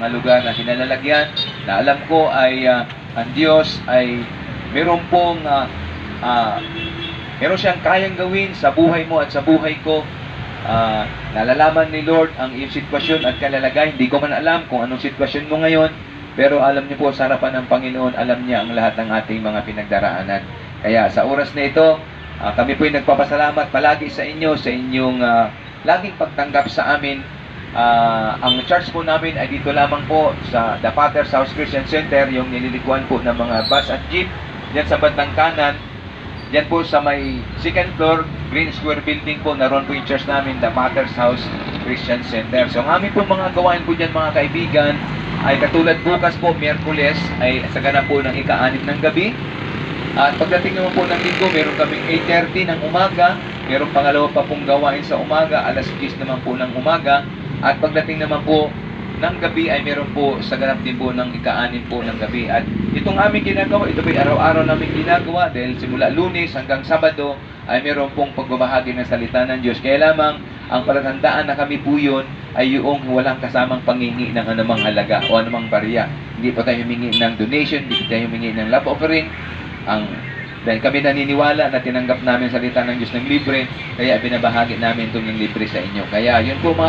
mga lugar na kinalalagyan na alam ko ay ang Diyos ay meron pong meron siyang kayang gawin sa buhay mo at sa buhay ko. Nalalaman ni Lord ang iyong sitwasyon at kalalagay. Hindi ko man alam kung anong sitwasyon mo ngayon, pero alam niyo po, sa harapan ng Panginoon, alam niya ang lahat ng ating mga pinagdaraanan. Kaya sa oras na ito, kami po ay nagpapasalamat palagi sa inyo, sa inyong laging pagtanggap sa amin. Ang church po namin ay dito lamang po sa The Father's House Christian Center, yung nililikuan po ng mga bus at jeep, diyan sa bandang kanan. Diyan po sa may second floor, Green Square Building po, naroon po yung church namin, The Father's House Christian Center. So ang aming po mga gawain po dyan, mga kaibigan, ay katulad bukas po, Miyerkules, ay sa ganap po ng ika-6 ng gabi. At pagdating naman po ng linggo, meron kaming 8:30 ng umaga, meron pangalawa pa pong gawain sa umaga, alas 10 naman po ng umaga. At pagdating naman po ng gabi ay meron po sa ganap din po ng ika-6 po ng gabi. At itong aming ginagawa, ito po araw-araw namin ginagawa dahil simula Lunes hanggang Sabado ay meron pong pagbabahagi ng salita ng Diyos. Kaya lamang ang palatandaan na kami po yun ay yung walang kasamang pangingi ng anumang halaga o anumang barya. Hindi po tayo humingi ng donation, hindi po tayo humingi ng love offering. Dahil kami naniniwala na tinanggap namin salita ng Diyos ng libre, kaya binabahagi namin ito ng libre sa inyo. Kaya yun po mga